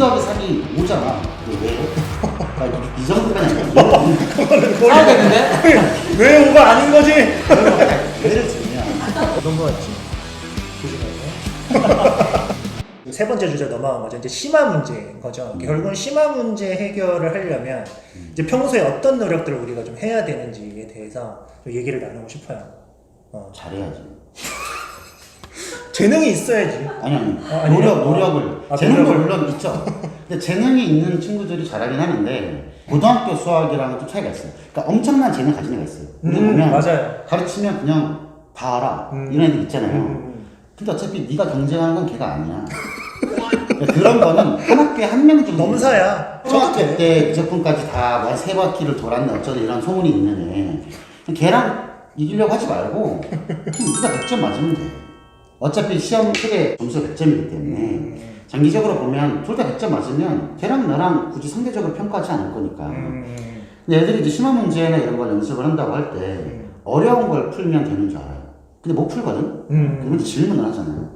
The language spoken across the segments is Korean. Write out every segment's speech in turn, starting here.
더하기 3이 5잖아. 왜? 이 정도까지 아니야. 사야겠는데? 왜 5가 아닌 거지? 예를 들면 어떤 거였지? 조심하고. 세 번째 주제 넘어간 거죠. 이제 심화 문제인 거죠. 결국은 심화 문제 해결을 하려면 이제 평소에 어떤 노력들을 우리가 좀 해야 되는지에 대해서 좀 얘기를 나누고 싶어요. 잘해야지. 재능이 있어야지. 아니 아니에요? 노력을. 재능도 물론 있죠. 근데 재능이 있는 친구들이 잘하긴 하는데 고등학교 수학이랑은 좀 차이가 있어요. 그러니까 엄청난 재능 가진 애가 있어요. 근데 보면 맞아요. 가르치면 그냥 다 알아. 이런 애들 있잖아요. 근데 어차피 네가 경쟁하는 건 걔가 아니야. 그런 거는 한 학교에 한 명 정도. 넘사야. 초등학교 때 이적분까지 다 한 3바퀴를 돌았네 어쩌다 이런 소문이 있는 애. 걔랑 이기려고 하지 말고 네가 100점 맞으면 돼. 어차피 시험 틀에 점수가 100점이기 때문에 장기적으로 보면 둘 다 100점 맞으면 걔랑 나랑 굳이 상대적으로 평가하지 않을 거니까. 근데 애들이 이제 심화 문제나 이런 걸 연습을 한다고 할 때 어려운 걸 풀면 되는 줄 알아요. 근데 못 풀거든? 그러면 질문을 하잖아요.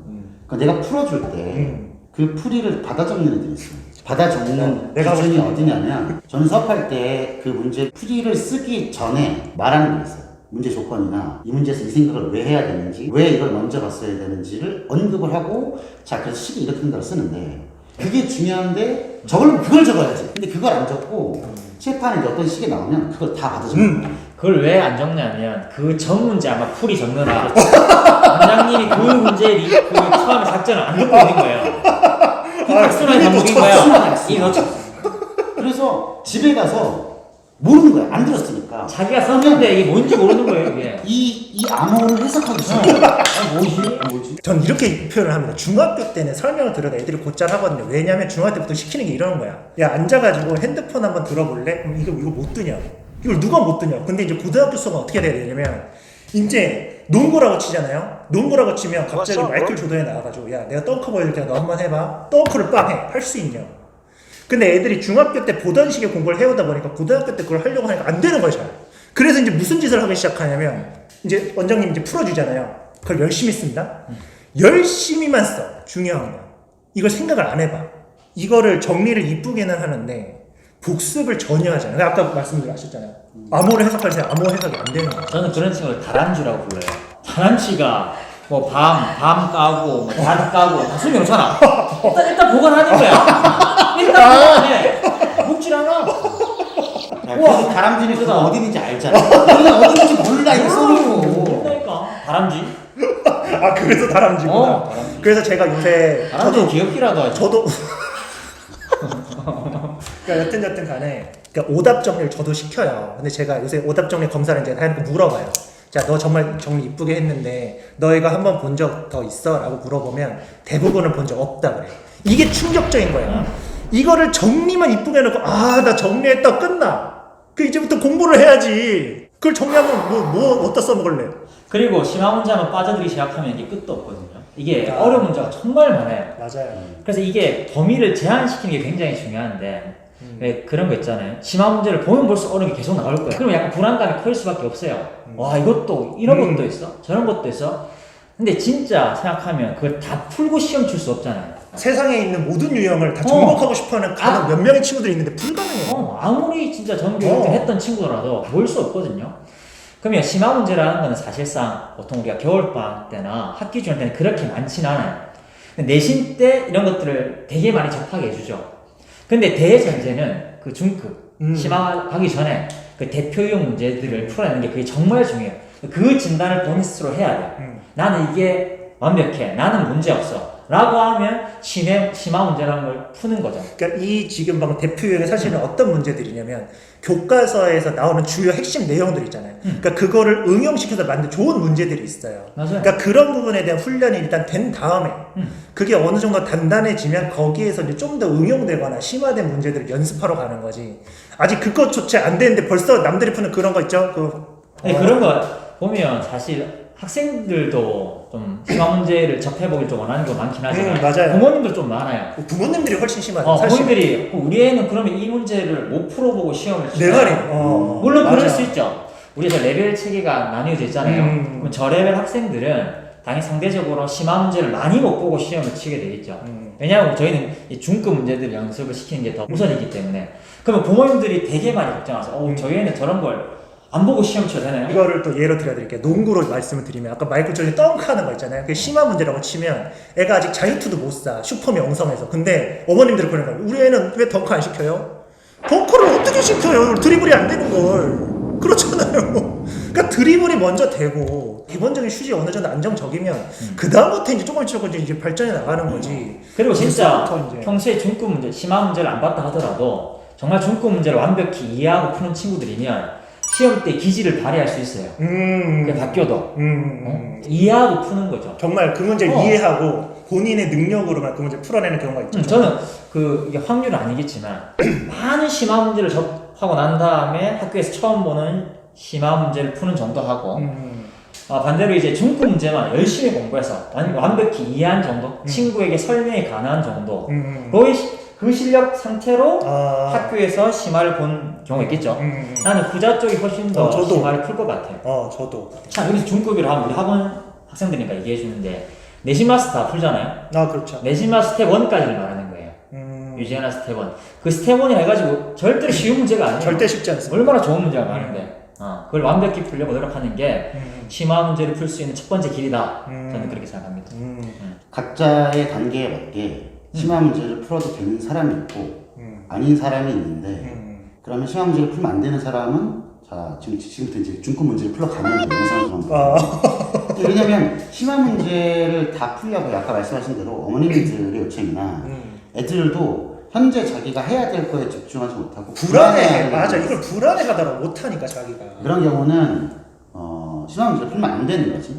그러니까 내가 풀어줄 때 그 풀이를 받아 적는 애들이 있어요. 받아 적는 기준이 어디냐면 저는 수업할 때 그 문제 풀이를 쓰기 전에 말하는 게 있어요. 문제 조건이나 이 문제에서 이 생각을 왜 해야 되는지, 왜 이걸 먼저 봤어야 되는지를 언급을 하고 자 그래서 식이 이렇게 된다고 쓰는데 그게 중요한데 그걸 적어야지. 근데 그걸 안 적고 칠판에 이제 어떤 식이 나오면 그걸 다 받아 적는 거예요. 그걸 왜 안 적냐면 그 전 문제 아마 풀이 적느라 원장님이 그 문제 그 처음에 작전을 안 듣고 있는 거예요. 학순환이 반복인 거야. 이 놓쳐. 그래서 집에 가서 모르는 거야. 안 들었으니까. 자기가 썼는데 이게 뭔지 모르는 거예요, 이게. 이 암호를 해석하기 싫어. 뭐지? 전 이렇게 표현을 합니다. 중학교 때는 설명을 들어도 애들이 곧잘 하거든요. 왜냐면 중학교 때부터 시키는 게 이러는 거야. 야, 앉아가지고 핸드폰 한번 들어볼래? 이거 못 드냐? 이걸 누가 못 드냐? 근데 이제 고등학교 수업은 어떻게 돼야 되냐면 이제 농구라고 치잖아요. 농구라고 치면 갑자기 마이클 조던이 나와가지고 야, 내가 덩크 보여줄게. 너 한번 해봐. 덩크를 빵 해. 할 수 있냐? 근데 애들이 중학교 때 보던 식의 공부를 해오다 보니까 고등학교 때 그걸 하려고 하니까 안 되는 거죠. 그래서 이제 무슨 짓을 하기 시작하냐면 이제 원장님 이제 풀어주잖아요. 그걸 열심히 씁니다. 열심히만 써. 중요한 거. 이걸 생각을 안 해봐. 이거를 정리를 이쁘게는 하는데 복습을 전혀 하잖아요. 아까 말씀하셨잖아요. 암호를 해석할 때 암호 해석이 안 되는 거예요. 저는 그런 친구를 다람쥐라고 불러요. 다람쥐가 뭐 밤 까고 달 까고 다 숨이 없잖아. 일단 보관하는 거야. 일단 보관해. 먹질 않아. 와, 다람쥐는 그거 어디 있는지 알잖아. 우리는 어디 있는지 몰라, 이거 써놓고. 모른다니까. 다람쥐. 아, 그래서 다람쥐구나. 다람쥐. 그래서 제가 요새 다람쥐 귀엽기라도 하지. 저도 그러니까 여튼 간에 그러니까 오답 정리를 저도 시켜요. 근데 제가 요새 오답 정리 검사를 이제 하니까 물어봐요. 자, 너 정말 정리 이쁘게 했는데 너 이거 한번 본 적 더 있어? 라고 물어보면 대부분은 본 적 없다 그래요. 이게 충격적인 거야. 이거를 정리만 이쁘게 해놓고 나 정리했다 끝나. 그 이제부터 공부를 해야지. 그걸 정리하면 뭐 어디다 써먹을래? 그리고 심화 문제 한번 빠져들기 시작하면 이게 끝도 없거든요. 이게 어려운 문제가 정말 많아요. 맞아요. 그래서 이게 범위를 제한시키는 게 굉장히 중요한데 왜 그런 거 있잖아요. 심화 문제를 보면 볼수록 어려운 게 계속 나올 거야. 그러면 약간 불안감이 커질 수밖에 없어요. 와, 이것도 이런 것도 있어? 저런 것도 있어? 근데 진짜 생각하면 그걸 다 풀고 시험 칠 수 없잖아요. 세상에 있는 모든 유형을 다 정복하고 싶어하는 몇 명의 친구들이 있는데 불가능해요. 아무리 진짜 전교육을 했던 친구라도 모일 수 없거든요. 그러면 심화 문제라는 거는 사실상 보통 우리가 겨울방학 때나 학기 중일 때는 그렇게 많진 않아요. 내신 때 이런 것들을 되게 많이 접하게 해주죠. 근데 대전제는 그 중급, 심화 가기 전에 그 대표 유형 문제들을 풀어내는 게 그게 정말 중요해요. 그 진단을 본인 스스로 해야 돼요. 나는 이게 완벽해. 나는 문제 없어. 라고 하면 심화 문제라는 걸 푸는 거죠. 그러니까 이 지금 방금 대표 유형이 사실은 어떤 문제들이냐면 교과서에서 나오는 주요 핵심 내용들 있잖아요. 그러니까 그거를 응용시켜서 만든 좋은 문제들이 있어요. 맞아요. 그러니까 그런 부분에 대한 훈련이 일단 된 다음에 그게 어느 정도 단단해지면 거기에서 이제 좀 더 응용되거나 심화된 문제들을 연습하러 가는 거지. 아직 그것조차 안 되는데 벌써 남들이 푸는 그런 거 있죠? 그런 거 보면 사실 학생들도 좀 심화 문제를 접해보길 좀 원하는 게 많긴 하지만 맞아요. 부모님들 좀 많아요. 부모님들이 훨씬 심하죠. 사실. 부모님들이 우리 애는 그러면 이 문제를 못 풀어보고 시험을 내 말이. 물론 맞아. 그럴 수 있죠. 우리에서 레벨 체계가 나뉘어져 있잖아요. 그럼 저 레벨 학생들은 당연히 상대적으로 심한 문제를 많이 못 보고 시험을 치게 되겠죠. 왜냐하면 저희는 이 중급 문제들 연습을 시키는 게 더 우선이기 때문에. 그러면 부모님들이 되게 많이 걱정하세요. 저희 애는 저런 걸 안 보고 시험 쳐도 되나요? 이거를 또 예로 들어드릴게요. 농구로 말씀을 드리면 아까 마이클 jordan이 덩크하는 거 있잖아요. 그게 심한 문제라고 치면 애가 아직 자유투도 못 쏴. 슈퍼미 엉성해서. 근데 어머님들이 그러는 거예요. 우리 애는 왜 덩크 안 시켜요? 덩크를 어떻게 시켜요? 드리블이 안 되는 걸. 그렇잖아요. 그러니까 드리블이 먼저 되고 기본적인 슛이 어느 정도 안정적이면 그 다음부터 이제 조금씩 이제 발전해 나가는 거지. 그리고 진짜 이제. 평소에 중급 문제, 심한 문제를 안 봤다 하더라도 정말 중급 문제를 완벽히 이해하고 푸는 친구들이면 시험 때 기질을 발휘할 수 있어요. 그게 바뀌어도 이해하고 푸는 거죠. 정말 그 문제를 이해하고 본인의 능력으로만 그 문제를 풀어내는 경우가 있죠. 저는 이게 확률은 아니겠지만 많은 심한 문제를 접하고 난 다음에 학교에서 처음 보는 심한 문제를 푸는 정도 하고 반대로 이제 중급 문제만 열심히 공부해서 완벽히 이해한 정도, 친구에게 설명이 가능한 정도, 그 실력 상태로 학교에서 심화를 본 경우가 있겠죠. 나는 후자 쪽이 훨씬 더 심화를 풀 것 같아요. 저도. 참 여기서 중급이라 하면 우리 학원 학생들이니까 얘기해 주는데 내신 마스 다 풀잖아요. 그렇죠. 내신 마스 스텝 1까지를 말하는 거예요. 유지하나 스텝 1. 그 스텝 1이 해가지고 절대로 쉬운 문제가 아니에요. 절대 쉽지 않습니다. 얼마나 좋은 문제가 많은데. 그걸 완벽히 풀려고 노력하는 게 심화 문제를 풀 수 있는 첫 번째 길이다. 저는 그렇게 생각합니다. 각자의 단계에 맞게 심한 문제를 풀어도 되는 사람이 있고 아닌 사람이 있는데 그러면 심한 문제를 풀면 안 되는 사람은 자 지금부터 이제 중급 문제를 풀어가는 영상을 보는 거예요. 왜냐면 심한 문제를 다 풀려고 아까 말씀하신 대로 어머님들의 요청이나 애들도 현재 자기가 해야 될 거에 집중하지 못하고 불안해. 맞아. 이걸 불안해하더라고. 못하니까 자기가. 그런 경우는 심한 문제를 풀면 안 되는 거지.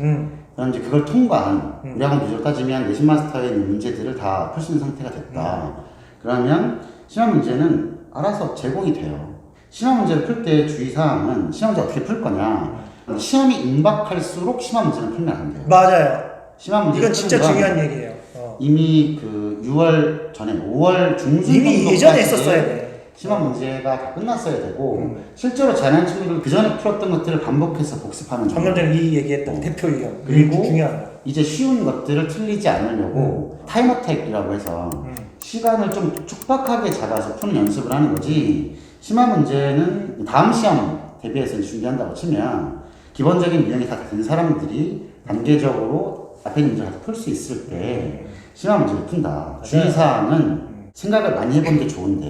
그럼 이제 그걸 통과한 우리 학원 비주얼 따지면 내신 마스터에 있는 문제들을 다 풀 수 있는 상태가 됐다. 그러면 심한 문제는 알아서 제공이 돼요. 심한 문제를 풀 때 주의사항은 심한 문제 어떻게 풀 거냐. 시험이 임박할수록 심한 문제는 풀면 안 돼요. 맞아요. 심한 문제 이건 진짜 중요한 얘기예요. 이미 그 6월 전에 5월 중순 이미 예전에 했었어야 돼. 심한 문제가 다 끝났어야 되고 실제로 잘하는 친구들 그 전에 풀었던 것들을 반복해서 복습하는 방금 전에 이 얘기했던 대표 의견. 그리고 중요한 거. 이제 쉬운 것들을 틀리지 않으려고 타임어택이라고 해서 시간을 좀 촉박하게 잡아서 푸는 연습을 하는 거지. 심한 문제는 다음 시험 대비해서 준비한다고 치면 기본적인 유형이 다 된 사람들이 단계적으로 앞에 있는 문제를 풀 수 있을 때 심한 문제를 푼다. 주의사항은 생각을 많이 해본 게 좋은데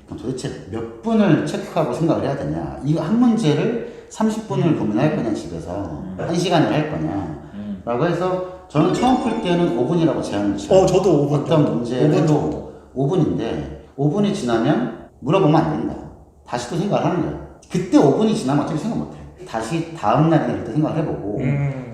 그럼 도대체 몇 분을 체크하고 생각을 해야 되냐. 이 한 문제를 30분을 고민할 거냐 집에서 1시간을 할 거냐 라고 해서 저는 처음 풀 때는 5분이라고 제한을 했어요. 저도 5분. 어떤 문제도 5분인데 5분이 지나면 물어보면 안 된다. 다시 또 생각을 하는 거예요. 그때 5분이 지나면 어차피 생각 못 해요. 다시 다음 날이나 그때 생각을 해보고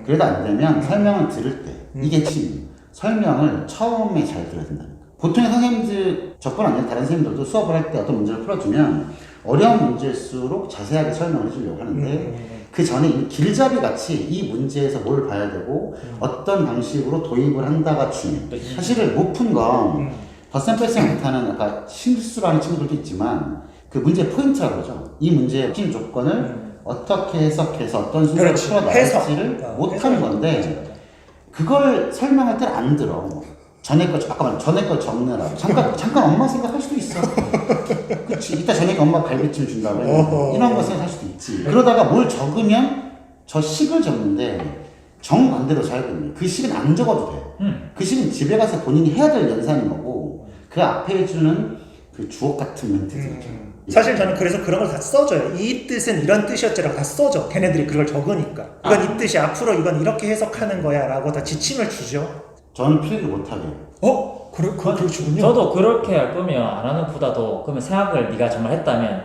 그래도 안 되면 설명을 들을 때 이게 침 설명을 처음에 잘 들어야 된다니까. 보통의 선생님들 저뿐 아니라 다른 선생님들도 수업을 할 때 어떤 문제를 풀어주면 어려운 문제일수록 자세하게 설명을 해주려고 하는데 그 전에 이 길잡이 같이 이 문제에서 뭘 봐야 되고 어떤 방식으로 도입을 한다가 중요해요. 사실을 못 푼 건 덧셈 뺄셈 못하는 아까 실수를 하는 친구들도 있지만 그 문제 포인트라고 그러죠. 이 문제의 핵심 조건을 어떻게 해석해서 어떤 순서로 풀어나갈지를 못하는 건데 그걸 설명할 때는 안 들어. 전에 거 아까 말한 전에 거 적느라고 잠깐 엄마 생각할 수도 있어. 그치 이따 저녁에 엄마 갈비찜 준다고 이런 거 생각할 수도 있지. 그러다가 뭘 적으면 저 식을 적는데 정반대로 적거든요. 그 식은 안 적어도 돼. 그 식은 집에 가서 본인이 해야 될 연산인 거고 그 앞에 해주는 그 주옥 같은 멘트들이죠. 사실 저는 그래서 그런 걸 다 써줘요. 이 뜻은 이런 뜻이었지라고 다 써줘. 걔네들이 그걸 적으니까. 이건 이 뜻이 앞으로 이건 이렇게 해석하는 거야 라고 다 지침을 주죠. 저는 필기 못하게. 그렇군요. 저도 그렇게 할 거면 안 하는 보다도 그러면 생각을 네가 정말 했다면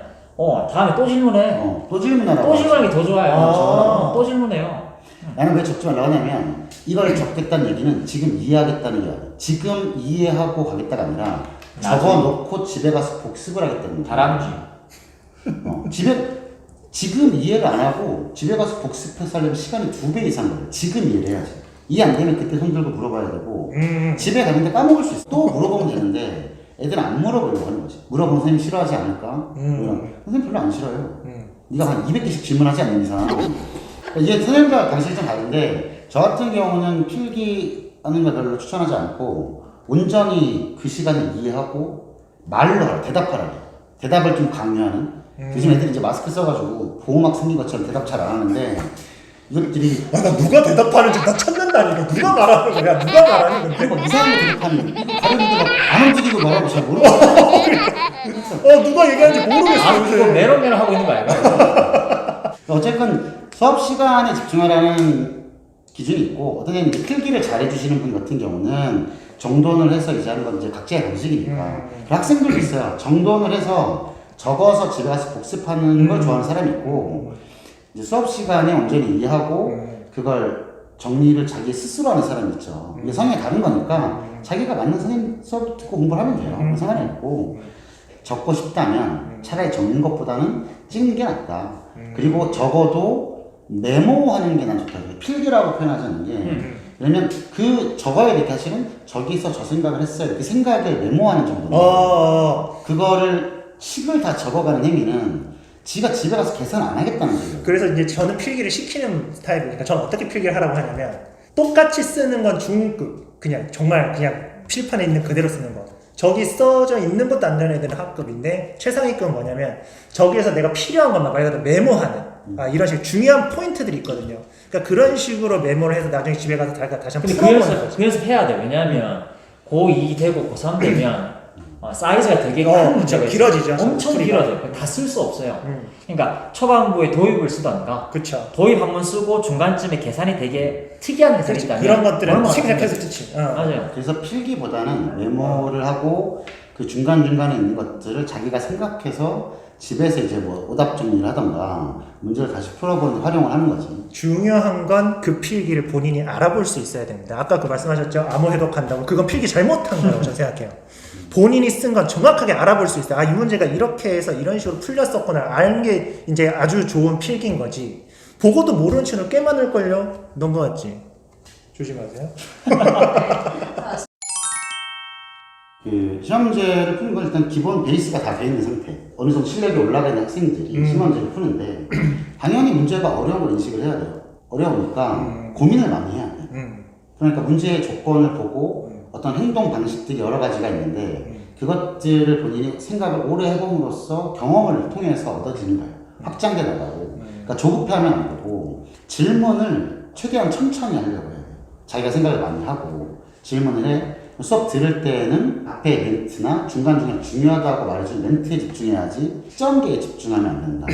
다음에 또 질문해. 또 질문하라고. 또 질문하는 게 더 좋아요. 또 질문해요. 나는 왜 적지 말라고 하냐면 이걸 적겠다는 얘기는 지금 이해하겠다는 게 아니야. 지금 이해하고 가겠다가 아니라 적어놓고 집에 가서 복습을 하겠다는 거야. 다람쥐. 지금 이해를 안 하고 집에 가서 복습해서 하려면 시간이 2배 이상 걸려. 지금 이해를 해야지. 이해 안 되면 그때 손 들고 물어봐야 되고 집에 가는데 까먹을 수 있어. 또 물어보면 되는데 애들은 안 물어보려고 하는 거지. 물어보면 선생님 싫어하지 않을까? 선생님 별로 안 싫어요. 네가 한 200개씩 질문하지 않는 이상. 이게 선생님과 방식이 좀 다른데 저 같은 경우는 필기하는 걸 별로 추천하지 않고 온전히 그 시간을 이해하고 말로 하라, 대답하라. 대답을 좀 강요하는. 요즘 애들이 이제 마스크 써가지고 보호막 생긴 것처럼 대답 잘 안 하는데 이것들이 나 누가 대답하는지 나 찾는다니까. 누가 말하는 거야? 누가 말하는 건데? 그리고 이상하게 대답하는 다른 애들 안 움직이고 뭐라고 잘 모르겠어. 누가 얘기하는지 모르겠어. 아, 그거 메롱메롱 하고 있는 거 아닌가? 어쨌건 수업 시간에 집중하라는 기준이 있고 어떤 애는 이제 필기를 잘해주시는 분 같은 경우는 정돈을 해서 이제 하는 건 이제 각자의 방식이니까 그 학생들도 있어요. 정돈을 해서 적어서 집에 가서 복습하는 걸 좋아하는 사람이 있고 이제 수업 시간에 온전히 이해하고 그걸 정리를 자기 스스로 하는 사람이 있죠. 이게 성향이 다른 거니까 자기가 맞는 선생님 수업 듣고 공부를 하면 돼요. 상관이 없고 적고 싶다면 차라리 적는 것보다는 찍는 게 낫다. 그리고 적어도 메모하는 게 난 좋다. 필기라고 표현하지 않는 게 왜냐면 그 적어야 될 게 사실은 저기서 저 생각을 했어요. 이렇게 생각을 메모하는 정도로 그거를 식을 다 적어가는 행위는 지가 집에 가서 계산 안 하겠다는 거예요. 그래서 이제 저는 필기를 시키는 스타일이니까 저는 어떻게 필기를 하라고 하냐면 똑같이 쓰는 건 중급 그냥 정말 그냥 필판에 있는 그대로 쓰는 거. 저기 써져 있는 것도 안 되는 애들은 하급인데 최상위급은 뭐냐면 저기에서 내가 필요한 것만 말 그대로 메모하는 이런 식의 중요한 포인트들이 있거든요. 그러니까 그런 식으로 메모를 해서 나중에 집에 가서 다시 한번 풀어보는 거죠. 그 연습 해야 돼. 왜냐하면 고2 되고 고3 되면 사이즈가 되게 큰 문제가 길어지죠. 엄청 풀이가. 길어져요. 다 쓸 수 없어요. 그러니까 초반부에 도입을 쓰던가 그쵸. 도입 한번 쓰고 중간쯤에 계산이 되게 특이한 계산이 있다면 그런 것들은 생각 생각해서 듣지. 맞아요. 그래서 필기보다는 메모를 하고 그 중간중간에 있는 것들을 자기가 생각해서 집에서 이제 뭐 오답 정리를 하던가 문제를 다시 풀어보는 활용을 하는 거지. 중요한 건 그 필기를 본인이 알아볼 수 있어야 됩니다. 아까 그 말씀하셨죠? 암호 해독한다고. 그건 필기 잘못한 거라고 저는 생각해요. 본인이 쓴 건 정확하게 알아볼 수 있어요. 이 문제가 이렇게 해서 이런 식으로 풀렸었구나. 아는 게 이제 아주 좋은 필기인 거지. 보고도 모르는 친구 꽤 많을걸요? 넘어갔지. 조심하세요. 그 시험 문제를 푸는 건 일단 기본 베이스가 다 돼 있는 상태. 어느 정도 실력이 올라가 있는 학생들이 시험 문제를 푸는데 당연히 문제가 어려운 걸 인식을 해야 돼요. 어려우니까 고민을 많이 해야 돼. 그러니까 문제의 조건을 보고 어떤 행동 방식들이 여러 가지가 있는데 그것들을 본인이 생각을 오래 해봄으로써 경험을 통해서 얻어지는 거예요. 확장돼 나가고. 그러니까 조급해하면 안 되고 질문을 최대한 천천히 하려고 해요. 자기가 생각을 많이 하고 질문을 해. 수업 들을 때는 앞에 멘트나 중간중간 중요하다고 말해준 멘트에 집중해야지 시점계에 집중하면 안 된다.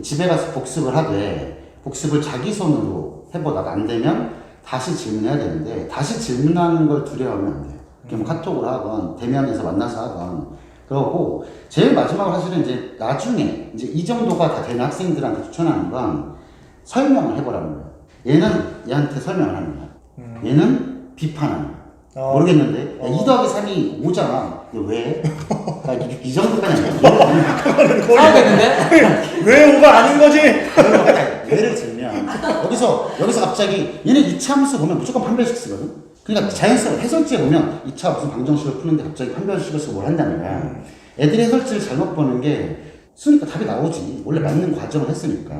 집에 가서 복습을 하되 복습을 자기 손으로 해보다가 안 되면 다시 질문해야 되는데 다시 질문하는 걸 두려워하면 안 돼요. 뭐 카톡을 하건 대면에서 만나서 하건 그러고 제일 마지막으로 사실은 이제 나중에 이제 이 정도가 다 되는 학생들한테 추천하는 건 설명을 해보라는 거예요. 얘는 얘한테 설명을 하는 거야. 얘는 비판하는 거야. 모르겠는데 야, 2 더하기 3이 5잖아. 왜? 이 정도까지 아니야. 싸우겠는데? 왜 5가 아닌 거지? 예를 들면 여기서 갑자기 얘는 이차함수 보면 무조건 판별식 쓰거든. 그러니까 자연스러워 해설지에 보면 2차 무슨 방정식을 푸는데 갑자기 판별식을 쓰고 뭘 한다는 거야. 애들이 해설지를 잘못 보는 게 쓰니까 답이 나오지. 원래 맞는 과정을 했으니까.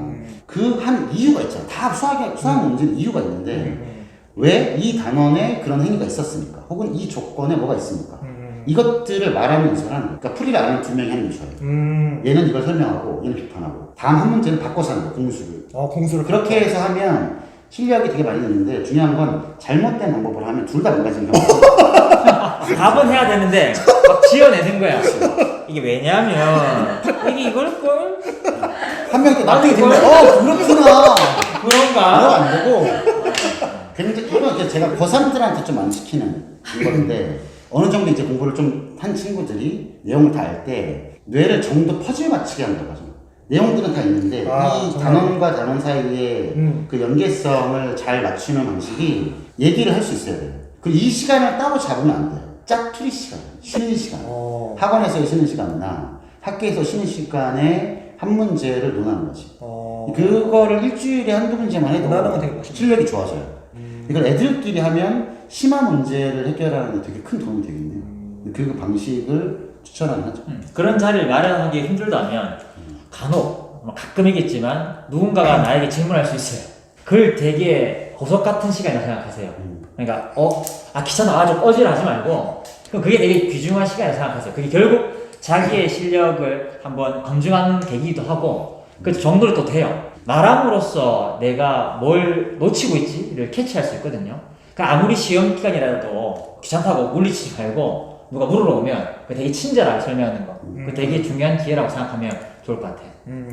그 한 이유가 있잖아. 다 수학 문제는 이유가 있는데 왜 이 단원에 그런 행위가 있었습니까? 혹은 이 조건에 뭐가 있습니까? 이것들을 말하는 연습을 하는 거예요. 그러니까 풀이를 아는 두 명이 하는 게 좋아요. 얘는 이걸 설명하고 얘는 비판하고 다음 한 문제는 바꿔서 하는 거예요. 공수를. 공수를. 그렇게 해서 하면 실력이 되게 많이 느는데 중요한 건 잘못된 방법을 하면 둘 다 망가지는 경우가 답은 해야 되는데 막 지어내는 거야. 이게 왜냐면 이게 이걸걸? 한 명이 납득이 되면 그렇구나. 그런가? 그거 안 되고 굉장히 이건 제가 고3들한테 좀 안 시키는 건데 어느 정도 이제 공부를 좀 한 친구들이 내용을 다 알 때 뇌를 정도 퍼즐 맞추게 한다고 하죠. 내용들은 다 있는데 이 정말? 단원과 단원 사이에 그 연계성을 잘 맞추는 방식이 얘기를 할 수 있어야 돼요. 그리고 이 시간을 따로 잡으면 안 돼요. 짝투리 시간, 쉬는 시간. 학원에서 쉬는 시간이나 학교에서 쉬는 시간에 한 문제를 논하는 거지. 그거를 일주일에 한두 문제만 해도 논하는 건 되게 멋있네. 실력이 좋아져요. 이걸 애들끼리 하면 심화 문제를 해결하는 데 되게 큰 도움이 되겠네요. 그 방식을 추천하는 하죠. 그런 자리를 마련하기 힘들다면 간혹 가끔이겠지만 누군가가 나에게 질문할 수 있어요. 그걸 되게 보석 같은 시간이라고 생각하세요. 그러니까 귀찮아 좀 꺼지라 하지 말고 그럼 그게 되게 귀중한 시간이라고 생각하세요. 그게 결국 자기의 실력을 한번 검증하는 계기도 하고 그 정도로 또 돼요. 말함으로써 내가 뭘 놓치고 있지를 캐치할 수 있거든요. 그러니까 아무리 시험 기간이라도 귀찮다고 물리치지 말고 누가 물으러 오면 그 되게 친절하게 설명하는 거. 그 되게 중요한 기회라고 생각하면 좋을 것 같아요.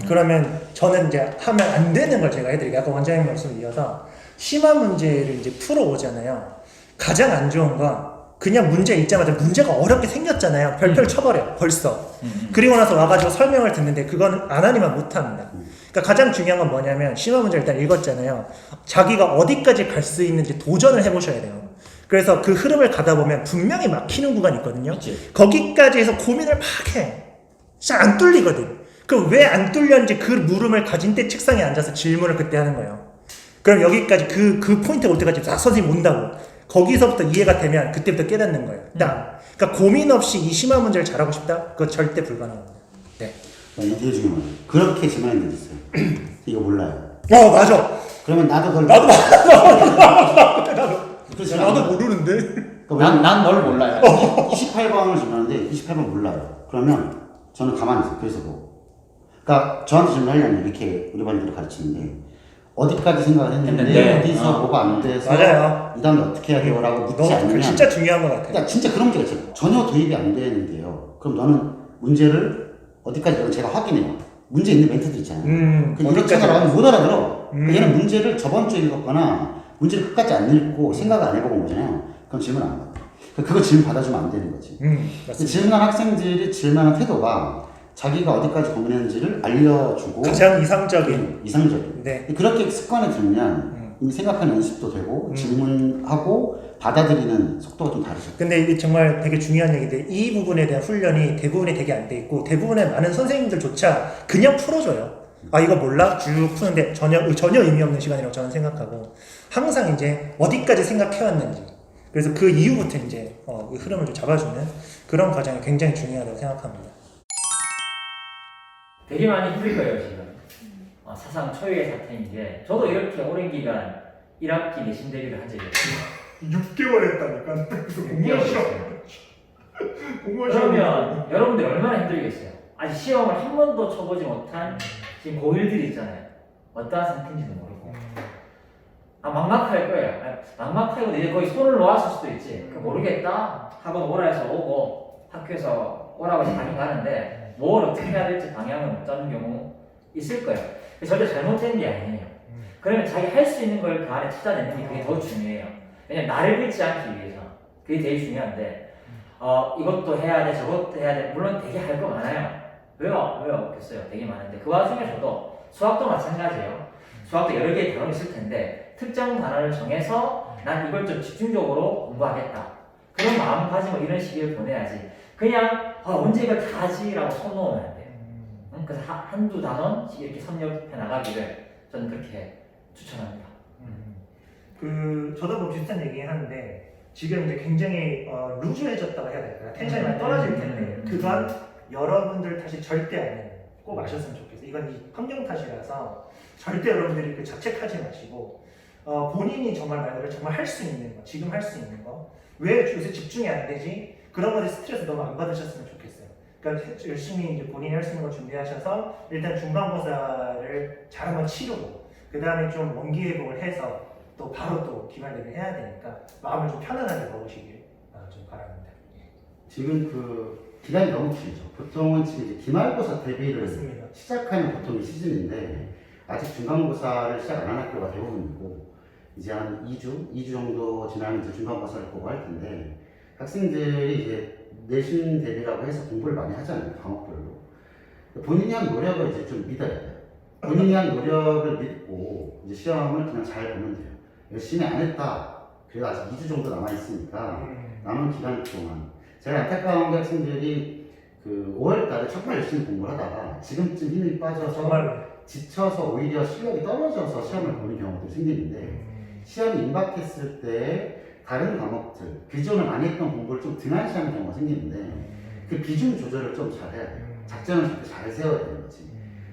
그러면 저는 이제 하면 안 되는 걸 제가 해드릴게요. 아까 원장님 말씀 이어서 심화 문제를 이제 풀어오잖아요. 가장 안 좋은 건 그냥 문제 읽자마자 문제가 어렵게 생겼잖아요. 별표를 쳐버려 벌써. 그리고 나서 와가지고 설명을 듣는데 그건 안 하니만 못합니다. 그러니까 가장 중요한 건 뭐냐면 심화 문제 일단 읽었잖아요. 자기가 어디까지 갈 수 있는지 도전을 해보셔야 돼요. 그래서 그 흐름을 가다 보면 분명히 막히는 구간이 있거든요. 그치. 거기까지 해서 고민을 막 해. 잘 안 뚫리거든. 그럼 왜 안 뚫렸는지 그 물음을 가진 때 책상에 앉아서 질문을 그때 하는 거예요. 그럼 여기까지 그 포인트가 올 때까지 다 선생님 온다고. 거기서부터 이해가 되면 그때부터 깨닫는 거예요. 그러니까 고민 없이 이 심화 문제를 잘하고 싶다? 그거 절대 불가능합니다. 네. 이게 되게 중요해요. 그렇게 질문하는 게 있어요. 이거 몰라요. 맞아. 그러면 나도 그걸 나도 그래서 나도 모르는데. 난 뭘 몰라요. 28번을 질문하는데 28번 몰라요. 그러면 저는 가만히 있어요. 그래서 그러니까 저한테 질문하려면 이렇게 우리 반들을 가르치는데 어디까지 생각을 했는데 어디서 뭐가 안 돼서 맞아요. 이 다음에 어떻게 해야 돼요? 라고 묻지 않으면 진짜 중요한 것 같아요. 그러니까 진짜 그런 문제가 있어요. 전혀 도입이 안 되는데요. 그럼 너는 문제를 어디까지 제가 확인해요. 문제 있는 멘트도 있잖아요. 이렇게 나가면 못 알아들어. 그러니까 얘는 문제를 저번 주에 읽었거나 문제를 끝까지 안 읽고 생각을 안 해보고 온 거잖아요. 그럼 질문 안 받아. 그거 질문 받아주면 안 되는 거지. 질문한 학생들이 질문하는 태도가 자기가 어디까지 고민했는지를 알려주고 가장 이상적인. 네. 그렇게 습관에 들면 이미 생각하는 연습도 되고 질문하고 받아들이는 속도가 좀 다르죠. 근데 이게 정말 되게 중요한 얘기인데 이 부분에 대한 훈련이 대부분이 되게 안 돼 있고 대부분의 많은 선생님들조차 그냥 풀어줘요. 이거 몰라? 쭉 푸는데 전혀 의미 없는 시간이라고 저는 생각하고 항상 이제 어디까지 생각해왔는지 그래서 그 이후부터 이제 그 흐름을 좀 잡아주는 그런 과정이 굉장히 중요하다고 생각합니다. 되게 많이 힘들 거예요 지금. 사상 초유의 사태인 게 저도 이렇게 오랜 기간 1학기 내신 대비를 한 적이 없어요. 6개월 했다니까. 그래서 그러면 여러분들 얼마나 힘들겠어요. 아직 시험을 한 번도 쳐보지 못한 지금 고1들이 있잖아요. 어떠한 상태인지도 모르고 막막할 거예요. 막막하고 이제 거의 손을 놓았을 수도 있지. 모르겠다 학원 오라 해서 오고 학교에서 오라고 해서 가긴 가는데 뭘 어떻게 해야 될지 방향을 못 잡는 경우 있을 거예요. 절대 잘못된 게 아니에요. 그러면 자기 할 수 있는 걸 그 안에 찾아내는 게 그게 더 중요해요. 왜냐면 나를 잃지 않기 위해서 그게 되게 중요한데 이것도 해야 돼 저것도 해야 돼 물론 되게 할 거 많아요. 왜 없겠어요. 되게 많은데 그 와중에 저도 수학도 마찬가지예요. 수학도 여러 개의 단어가 있을 텐데 특정 단어를 정해서 난 이걸 좀 집중적으로 공부하겠다 그런 마음가짐으로 이런 시기를 보내야지 그냥 언제 이걸 다 하지라고 손 놓으면 안 돼요. 그래서 한두 단원씩 이렇게 섭렵해 나가기를 저는 그렇게 추천합니다. 저도 뭐 비슷한 얘기 하는데 지금 이제 굉장히 루즈해졌다고 해야 될까요? 텐션이 많이 떨어질 텐데 그건 여러분들 탓이 절대 아니에요. 꼭 아셨으면 좋겠어요. 이건 이 환경 탓이라서 절대 여러분들이 그 자책하지 마시고 본인이 정말 말대로 정말 할 수 있는 거, 지금 할 수 있는 거, 왜 요새 집중이 안 되지? 그런 것에 스트레스 너무 안 받으셨으면 좋겠어요. 그러니까 열심히 이제 본인이 할 수 있는 거 준비하셔서 일단 중간고사를 잘 한번 치르고 그 다음에 좀 원기회복을 해서 또 바로 또 기말대를 해야 되니까 마음을 좀 편안하게 먹으시길 좀 바랍니다. 지금 기간이 너무 길죠. 보통은 지금 이제 기말고사 대비를 맞습니다. 시작하는 보통 시즌인데 아직 중간고사를 시작 안 한 학교가 대부분이고 이제 한 2주 정도 지나면 이제 중간고사를 보고 할 텐데 학생들이 이제 내신 대비라고 해서 공부를 많이 하잖아요. 과목별로. 본인이 한 노력을 이제 좀 믿어야 돼요. 본인이 한 노력을 믿고 이제 시험을 그냥 잘 보면 돼요. 열심히 안 했다. 그래도 아직 2주 정도 남아있으니까 남은 기간 동안 제가 안타까운 게 학생들이 5월달에 정말 열심히 공부를 하다가 지금쯤 힘이 빠져서 정말 지쳐서 오히려 실력이 떨어져서 시험을 보는 경우도 생기는데 시험이 임박했을 때 다른 과목들 기존에 많이 했던 공부를 좀 등한시하는 경우가 생기는데 그 비중 조절을 좀 잘해야 돼요. 작전을 잘 세워야 되는 거지.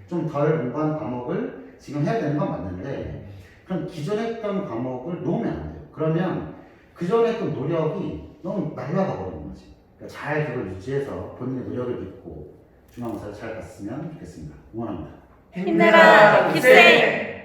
좀 덜 공부한 과목을 지금 해야 되는 건 맞는데 그럼 기존에 했던 과목을 놓으면 안 돼요. 그러면 그전에 했던 노력이 너무 날아가 버리는 거지. 그러니까 잘 그걸 유지해서 본인의 노력을 믿고 중간고사를 잘 갔으면 좋겠습니다. 응원합니다. 힘내라, 깁생!